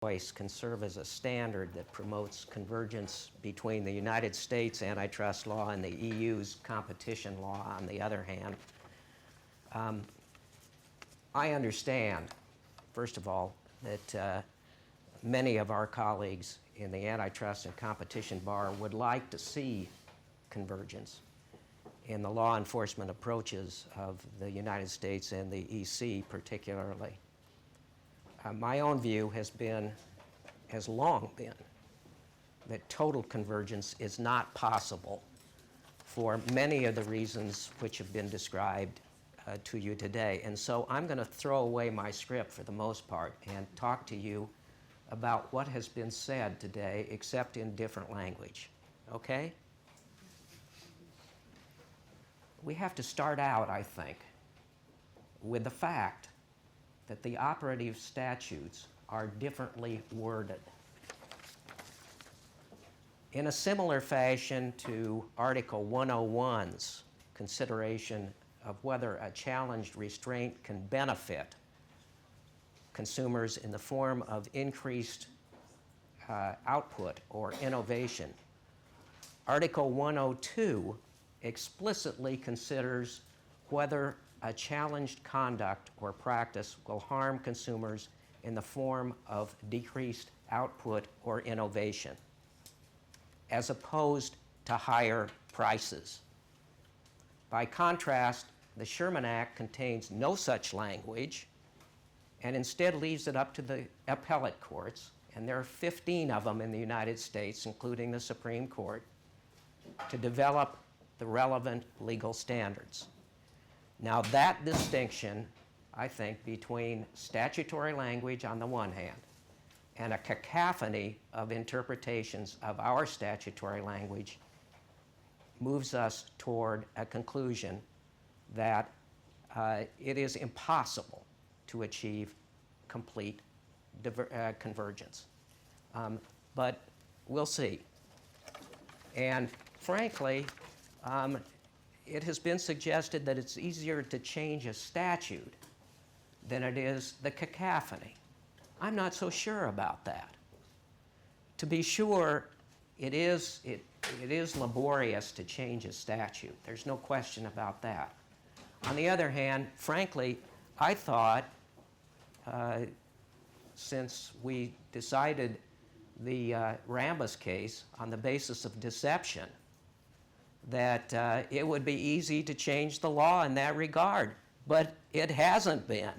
choice can serve as a standard that promotes convergence between the United States antitrust law and the EU's competition law on the other hand. I understand, first of all, that many of our colleagues in the antitrust and competition bar would like to see convergence in the law enforcement approaches of the United States and the EC particularly. My own view has long been, that total convergence is not possible for many of the reasons which have been described to you today. And so I'm going to throw away my script for the most part and talk to you about what has been said today, except in different language. Okay? We have to start out, I think, with the fact that the operative statutes are differently worded. In a similar fashion to Article 101's consideration of whether a challenged restraint can benefit consumers in the form of increased output or innovation, Article 102 explicitly considers whether a challenged conduct or practice will harm consumers in the form of decreased output or innovation, as opposed to higher prices. By contrast, the Sherman Act contains no such language and instead leaves it up to the appellate courts, and there are 15 of them in the United States, including the Supreme Court, to develop the relevant legal standards. Now that distinction, I think, between statutory language on the one hand and a cacophony of interpretations of our statutory language moves us toward a conclusion that it is impossible to achieve complete convergence. But we'll see. And frankly, it has been suggested that it's easier to change a statute than it is the cacophony. I'm not so sure about that. To be sure, it is laborious to change a statute. There's no question about that. On the other hand, frankly, I thought, since we decided the Rambus case on the basis of deception, that it would be easy to change the law in that regard, but it hasn't been.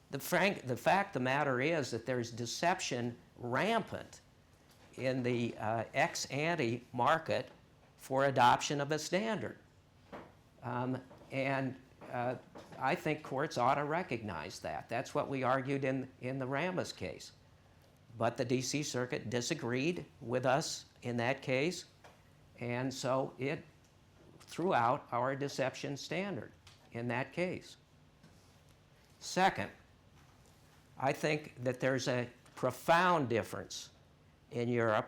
The fact of the matter is that there's deception rampant in the ex-ante market for adoption of a standard. I think courts ought to recognize that. That's what we argued in the Rambus case. But the D.C. Circuit disagreed with us in that case, and so it threw out our deception standard in that case. Second, I think that there's a profound difference in Europe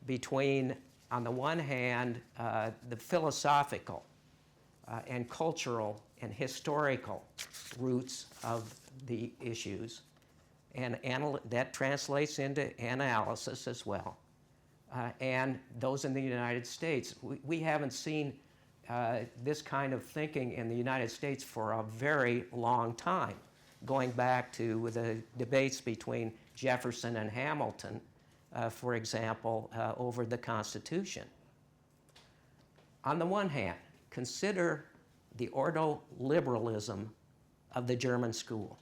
between, on the one hand, the philosophical and cultural and historical roots of the issues, and that translates into analysis as well, and those in the United States. We haven't seen this kind of thinking in the United States for a very long time, going back to the debates between Jefferson and Hamilton, for example, over the Constitution. On the one hand, consider the ordoliberalism of the German school,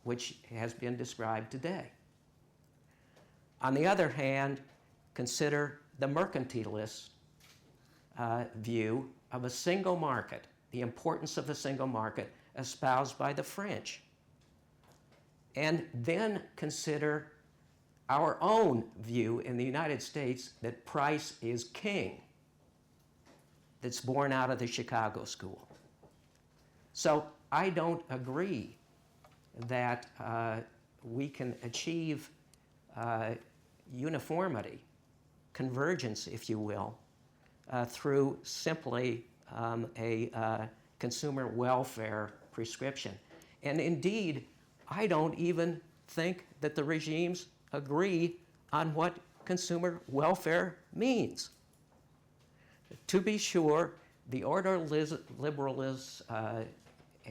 which has been described today. On the other hand, consider the mercantilist view of a single market, the importance of a single market espoused by the French. And then consider our own view in the United States that price is king, that's born out of the Chicago School. So I don't agree that we can achieve uniformity, convergence, if you will, through simply a consumer welfare prescription. And indeed, I don't even think that the regimes agree on what consumer welfare means. To be sure, the order liberals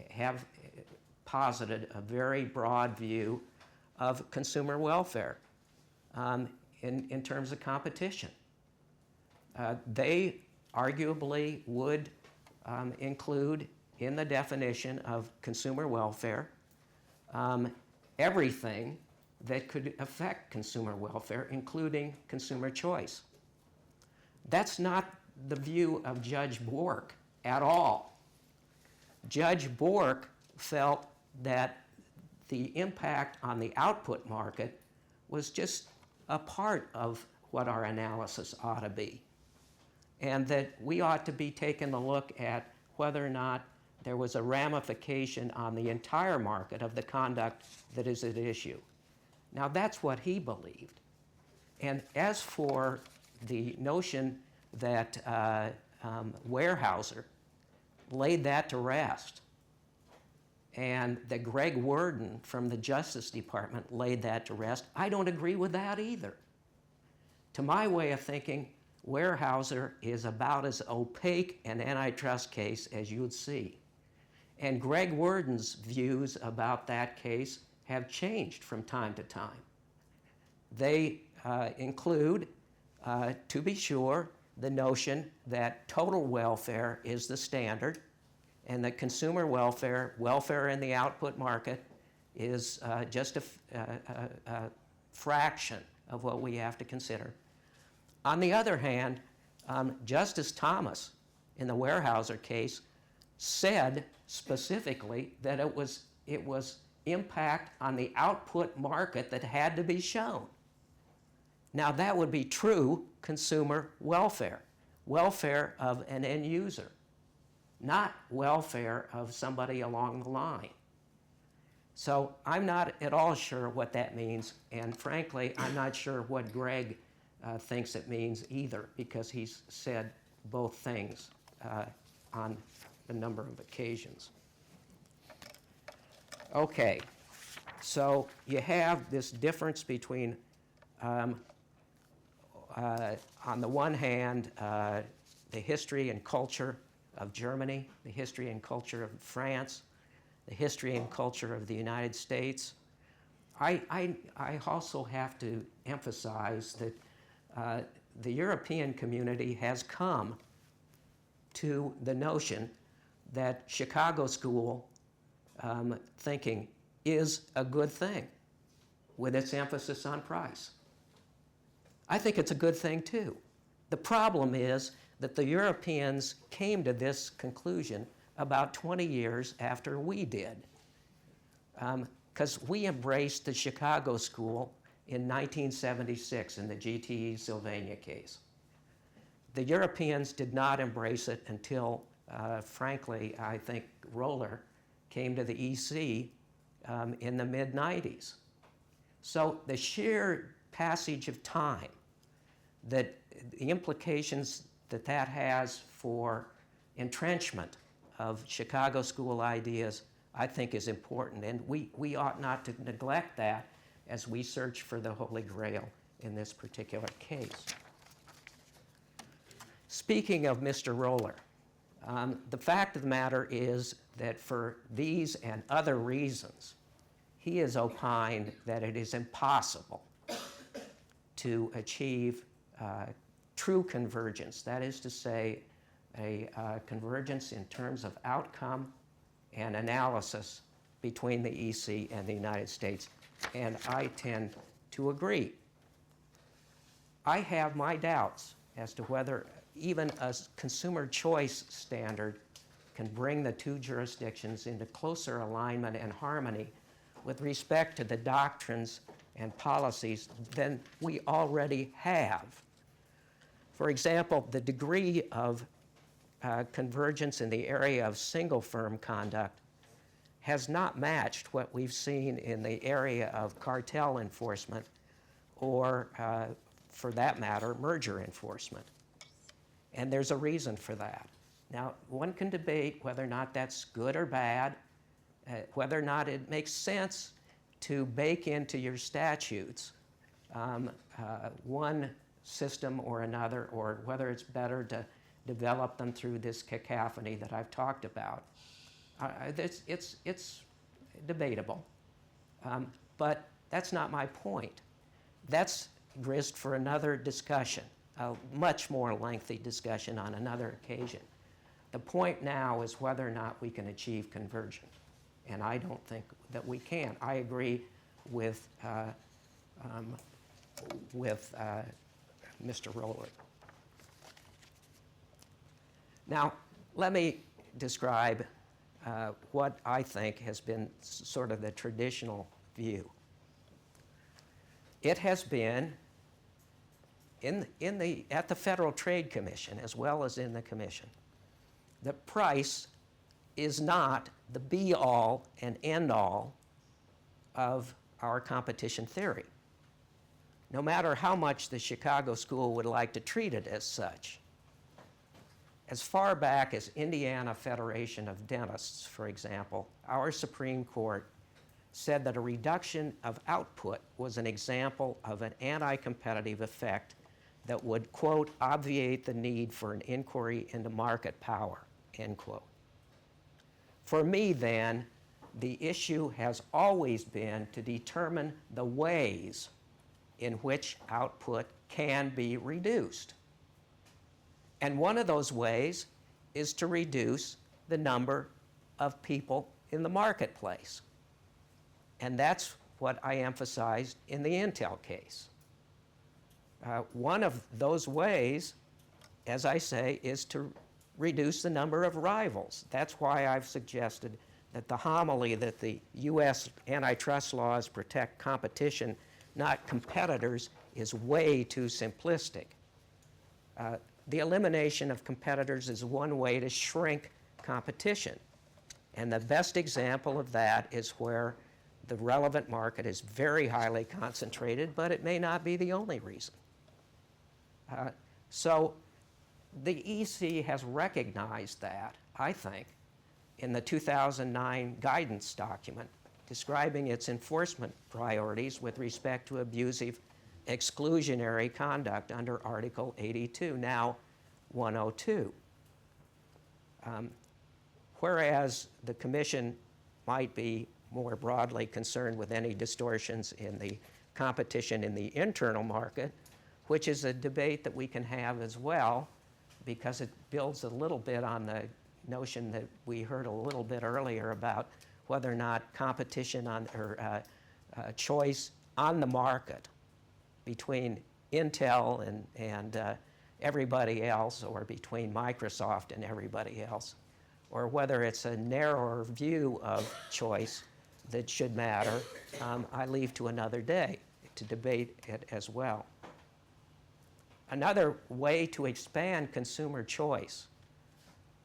have posited a very broad view of consumer welfare in terms of competition. They arguably would include in the definition of consumer welfare everything that could affect consumer welfare, including consumer choice. That's not the view of Judge Bork at all. Judge Bork felt that the impact on the output market was just a part of what our analysis ought to be, and that we ought to be taking a look at whether or not there was a ramification on the entire market of the conduct that is at issue. Now, that's what he believed. And as for the notion that Weyerhaeuser laid that to rest, and that Greg Worden from the Justice Department laid that to rest, I don't agree with that either. To my way of thinking, Weyerhaeuser is about as opaque an antitrust case as you'd see. And Greg Worden's views about that case have changed from time to time. They include, to be sure, the notion that total welfare is the standard, and that consumer welfare, welfare in the output market, is just a fraction of what we have to consider. On the other hand, Justice Thomas, in the Weyerhaeuser case, said specifically that it was impact on the output market that had to be shown. Now, that would be true consumer welfare, welfare of an end user, not welfare of somebody along the line. So I'm not at all sure what that means, and frankly, I'm not sure what Greg thinks it means either, because he's said both things on a number of occasions. Okay, so you have this difference between, on the one hand, the history and culture of Germany, the history and culture of France, the history and culture of the United States. I also have to emphasize that the European community has come to the notion that Chicago school thinking is a good thing, with its emphasis on price. I think it's a good thing too. The problem is that the Europeans came to this conclusion about 20 years after we did, because we embraced the Chicago school in 1976 in the UCLouvain case. The Europeans did not embrace it until, frankly, I think Roller came to the EC in the mid-90s. So the sheer passage of time, that the implications that that has for entrenchment of Chicago school ideas, I think is important, and we ought not to neglect that as we search for the Holy Grail in this particular case. Speaking of Mr. Roller, the fact of the matter is that for these and other reasons, he has opined that it is impossible to achieve true convergence, that is to say, a convergence in terms of outcome and analysis between the EC and the United States, and I tend to agree. I have my doubts as to whether even a consumer choice standard can bring the two jurisdictions into closer alignment and harmony with respect to the doctrines and policies than we already have. For example, the degree of convergence in the area of single firm conduct has not matched what we've seen in the area of cartel enforcement or, for that matter, merger enforcement. And there's a reason for that. Now, one can debate whether or not that's good or bad, whether or not it makes sense to bake into your statutes one system or another, or whether it's better to develop them through this cacophony that I've talked about. It's debatable, but that's not my point. That's grist for another discussion, a much more lengthy discussion on another occasion. The point now is whether or not we can achieve convergence, and I don't think that we can. I agree with Mr. Roller. Now, let me describe what I think has been sort of the traditional view. It has been at the Federal Trade Commission as well as in the Commission that price is not the be-all and end-all of our competition theory, no matter how much the Chicago School would like to treat it as such. As far back as Indiana Federation of Dentists, for example, our Supreme Court said that a reduction of output was an example of an anti-competitive effect that would, quote, obviate the need for an inquiry into market power, end quote. For me, then, the issue has always been to determine the ways in which output can be reduced. And one of those ways is to reduce the number of people in the marketplace. And that's what I emphasized in the Intel case. One of those ways, as I say, is to reduce the number of rivals. That's why I've suggested that the homily that the U.S. antitrust laws protect competition, not competitors, is way too simplistic. The elimination of competitors is one way to shrink competition. And the best example of that is where the relevant market is very highly concentrated, but it may not be the only reason. So the EC has recognized that, I think, in the 2009 guidance document describing its enforcement priorities with respect to abusive exclusionary conduct under Article 82, now 102. Whereas the Commission might be more broadly concerned with any distortions in the competition in the internal market, which is a debate that we can have as well, because it builds a little bit on the notion that we heard a little bit earlier about whether or not competition on, or choice on the market between Intel and everybody else, or between Microsoft and everybody else, or whether it's a narrower view of choice that should matter, I leave to another day to debate it as well. Another way to expand consumer choice,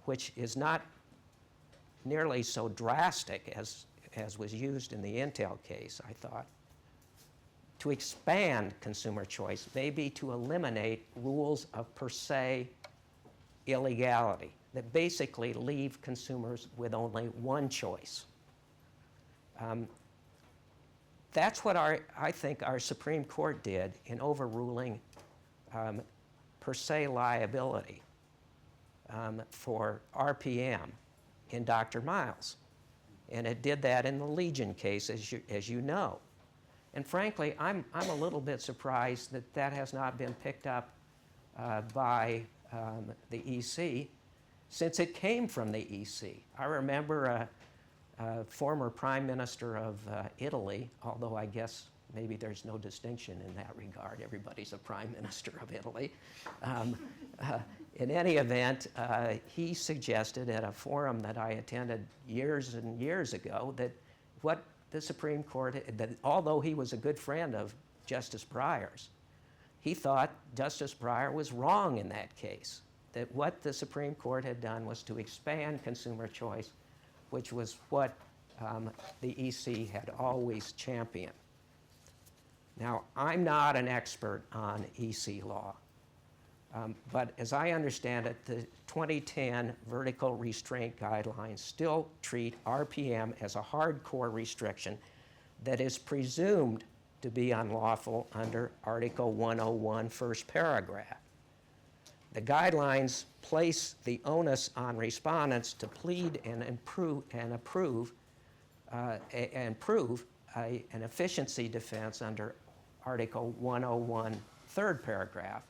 which is not nearly so drastic as was used in the Intel case, I thought, to expand consumer choice may be to eliminate rules of per se illegality that basically leave consumers with only one choice. That's what I think our Supreme Court did in overruling per se liability for RPM in Dr. Miles. And it did that in the Legion case, as you know. And frankly, I'm a little bit surprised that that has not been picked up by the EC, since it came from the EC. I remember a former Prime Minister of Italy, although I guess maybe there's no distinction in that regard. Everybody's a Prime Minister of Italy. In any event, he suggested at a forum that I attended years and years ago that what the Supreme Court, that although he was a good friend of Justice Breyer's, he thought Justice Breyer was wrong in that case, that what the Supreme Court had done was to expand consumer choice, which was what the EC had always championed. Now, I'm not an expert on EC law, but as I understand it, the 2010 vertical restraint guidelines still treat RPM as a hardcore restriction that is presumed to be unlawful under Article 101, first paragraph. The guidelines place the onus on respondents to plead and prove an efficiency defense under Article 101, third paragraph.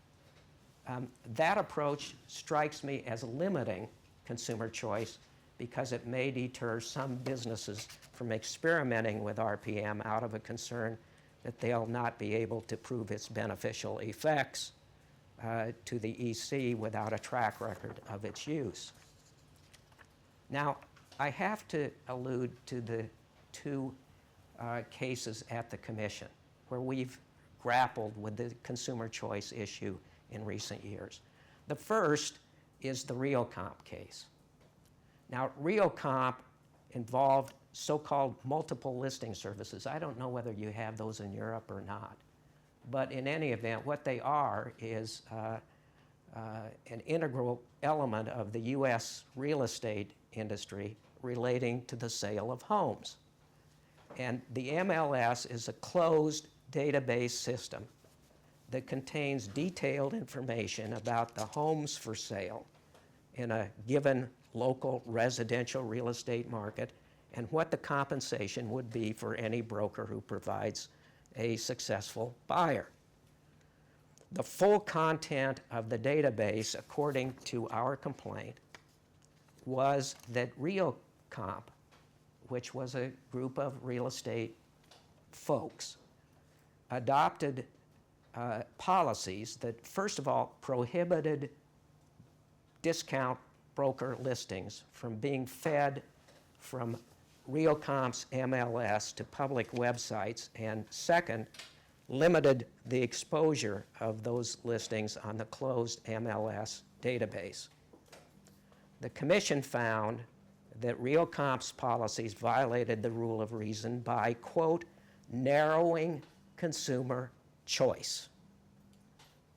That approach strikes me as limiting consumer choice because it may deter some businesses from experimenting with RPM out of a concern that they'll not be able to prove its beneficial effects to the EC without a track record of its use. Now, I have to allude to the two cases at the Commission where we've grappled with the consumer choice issue in recent years. The first is the Realcomp case. Now, Realcomp involved so-called multiple listing services. I don't know whether you have those in Europe or not. But in any event, what they are is an integral element of the U.S. real estate industry relating to the sale of homes. And the MLS is a closed database system that contains detailed information about the homes for sale in a given local residential real estate market and what the compensation would be for any broker who provides a successful buyer. The full content of the database, according to our complaint, was that Realcomp, which was a group of real estate folks, adopted policies that, first of all, prohibited discount broker listings from being fed from Realcomp's MLS to public websites, and second, limited the exposure of those listings on the closed MLS database. The Commission found that Realcomp's policies violated the rule of reason by, quote, narrowing consumer choice,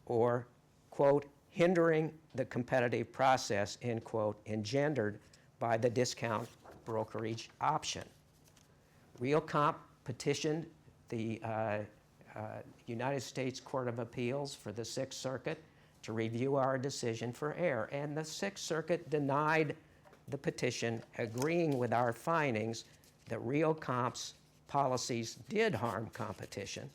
or, quote, hindering the competitive process, end quote, engendered by the discount brokerage option. Realcomp petitioned the United States Court of Appeals for the Sixth Circuit to review our decision for error, and the Sixth Circuit denied the petition, agreeing with our findings that Realcomp's policies did harm competition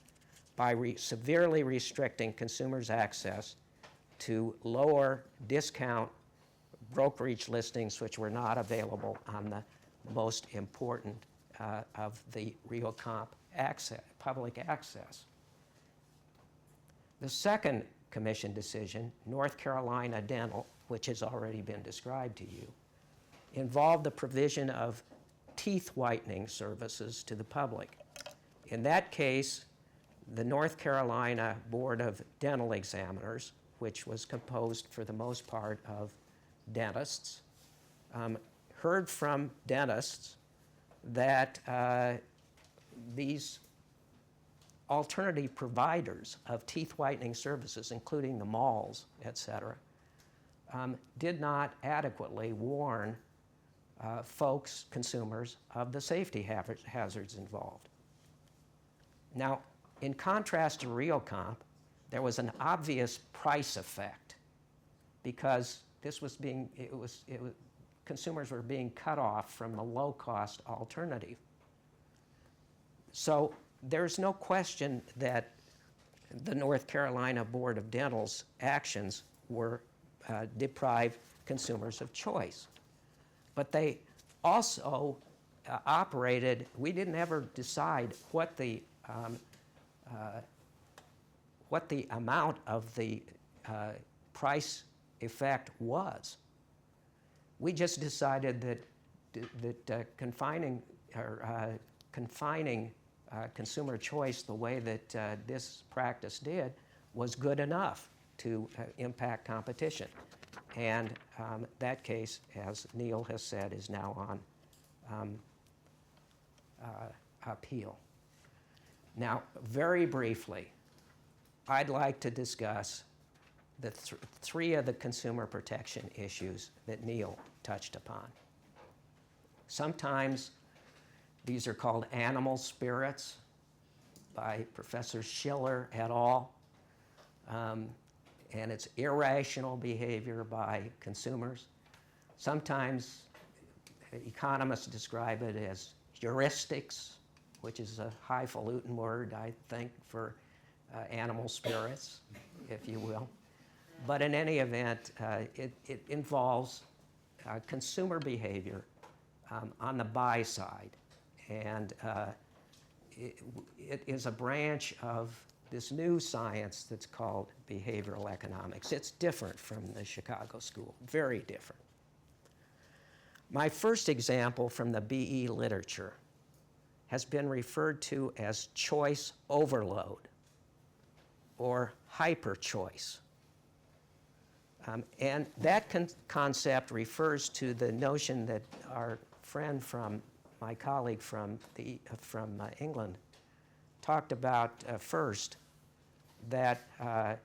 by severely restricting consumers' access to lower discount brokerage listings which were not available on the most important of the Realcomp public access. The second Commission decision, North Carolina Dental, which has already been described to you, involved the provision of teeth whitening services to the public. In that case, the North Carolina Board of Dental Examiners, which was composed for the most part of dentists, heard from dentists that these alternative providers of teeth whitening services, including the malls, et cetera, did not adequately warn folks, consumers, of the safety hazards involved. Now, in contrast to Realcomp, there was an obvious price effect because consumers were being cut off from the low-cost alternative. So there's no question that the North Carolina Board of Dental's actions were deprive consumers of choice. But they also operated, we didn't ever decide what the amount of the price effect was. We just decided that confining consumer choice the way that this practice did was good enough to impact competition. And that case, as Neil has said, is now on appeal. Now, very briefly, I'd like to discuss the three of the consumer protection issues that Neil touched upon. Sometimes these are called animal spirits. by Professor Schiller et al. And it's irrational behavior by consumers. Sometimes economists describe it as heuristics, which is a highfalutin word, I think, for animal spirits, if you will. But in any event, it involves consumer behavior on the buy side. And it is a branch of this new science that's called behavioral economics. It's different from the Chicago School, very different. My first example from the BE literature has been referred to as choice overload or hyper-choice. And that concept refers to the notion that our friend my colleague from England talked about first, that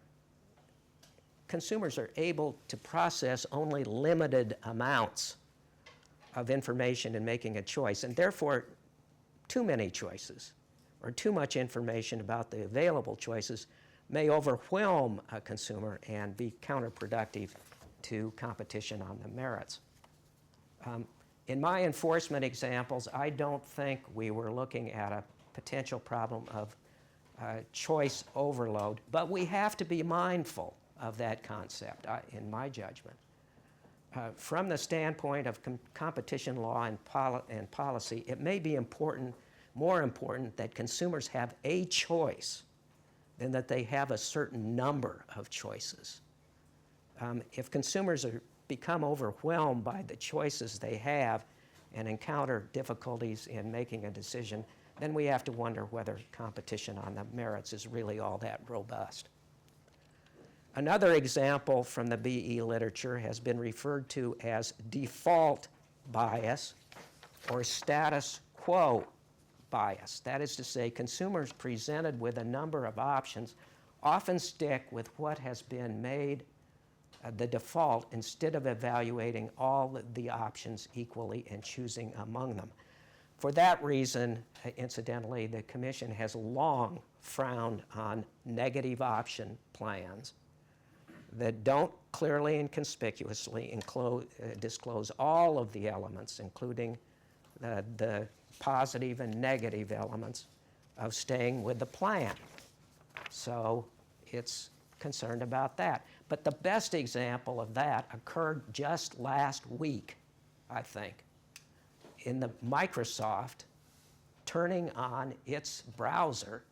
consumers are able to process only limited amounts of information in making a choice, and therefore too many choices or too much information about the available choices may overwhelm a consumer and be counterproductive to competition on the merits. In my enforcement examples, I don't think we were looking at a potential problem of choice overload, but we have to be mindful of that concept, in my judgment. From the standpoint of competition law and policy, it may be more important that consumers have a choice than that they have a certain number of choices. If consumers become overwhelmed by the choices they have and encounter difficulties in making a decision, then we have to wonder whether competition on the merits is really all that robust. Another example from the BE literature has been referred to as default bias or status quo bias. That is to say, consumers presented with a number of options often stick with what has been made the default instead of evaluating all the options equally and choosing among them. For that reason, incidentally, the Commission has long frowned on negative option plans that don't clearly and conspicuously disclose all of the elements, including the positive and negative elements of staying with the plan. So it's concerned about that. But the best example of that occurred just last week, I think, in the Microsoft turning on its browser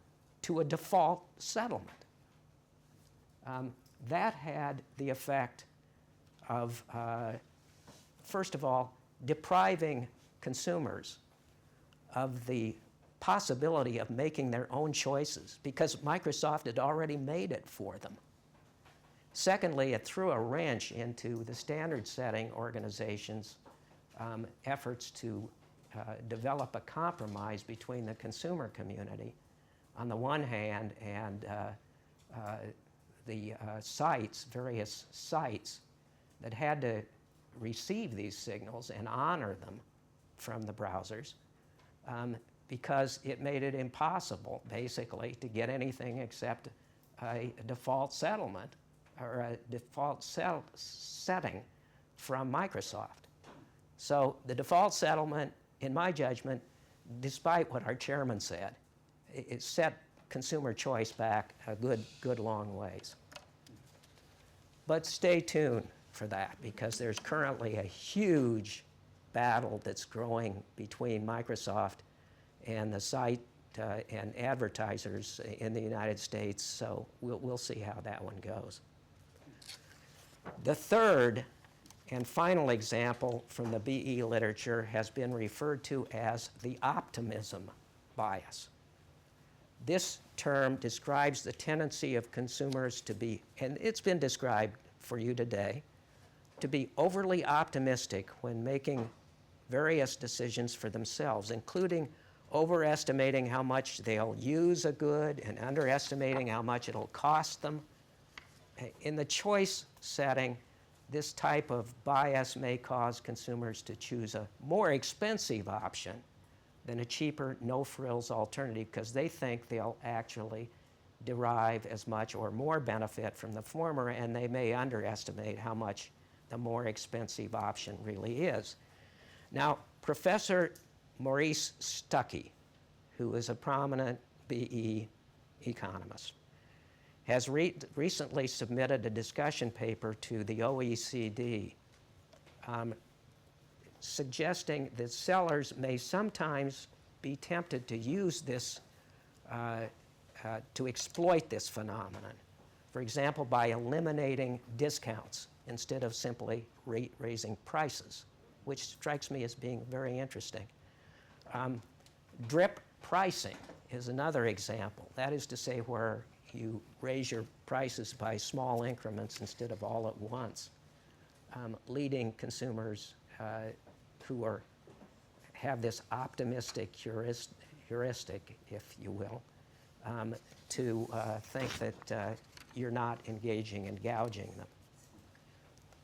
to a default settlement. That had the effect of, first of all, depriving consumers of the possibility of making their own choices because Microsoft had already made it for them. Secondly, it threw a wrench into the standard-setting organizations' efforts to develop a compromise between the consumer community on the one hand and the various sites that had to receive these signals and honor them from the browsers because it made it impossible, basically, to get anything except a default settlement or a default setting from Microsoft. So the default settlement, in my judgment, despite what our chairman said, it set consumer choice back a good long ways. But stay tuned for that because there's currently a huge battle that's growing between Microsoft and the site and advertisers in the United States, so we'll see how that one goes. The third and final example from the BE literature has been referred to as the optimism bias. This term describes the tendency of consumers to be, and it's been described for you today, to be overly optimistic when making various decisions for themselves, including overestimating how much they'll use a good and underestimating how much it'll cost them. In the choice setting, this type of bias may cause consumers to choose a more expensive option than a cheaper, no-frills alternative because they think they'll actually derive as much or more benefit from the former, and they may underestimate how much the more expensive option really is. Now, Professor Maurice Stuckey, who is a prominent BE economist, has recently submitted a discussion paper to the OECD suggesting that sellers may sometimes be tempted to use this, to exploit this phenomenon. For example, by eliminating discounts instead of simply raising prices, which strikes me as being very interesting. Drip pricing is another example. That is to say, where you raise your prices by small increments instead of all at once, leading consumers who have this optimistic heuristic, if you will, to think that you're not engaging in gouging them.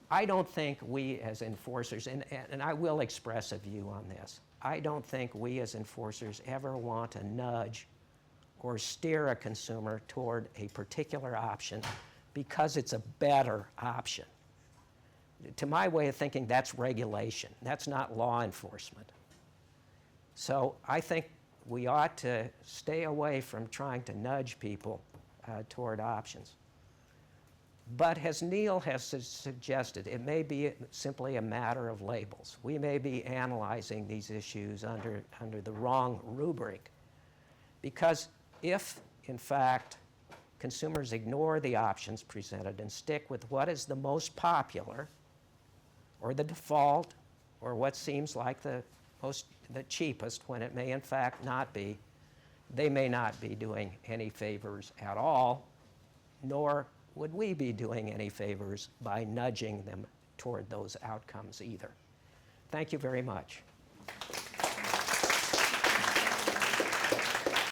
I don't think we as enforcers, and I will express a view on this, I don't think we as enforcers ever want to nudge or steer a consumer toward a particular option because it's a better option. To my way of thinking, that's regulation. That's not law enforcement. So I think we ought to stay away from trying to nudge people toward options. But as Neil has suggested, it may be simply a matter of labels. We may be analyzing these issues under the wrong rubric. Because if, in fact, consumers ignore the options presented and stick with what is the most popular, or the default, or what seems like the cheapest when it may in fact not be, they may not be doing any favors at all, nor would we be doing any favors by nudging them toward those outcomes either. Thank you very much.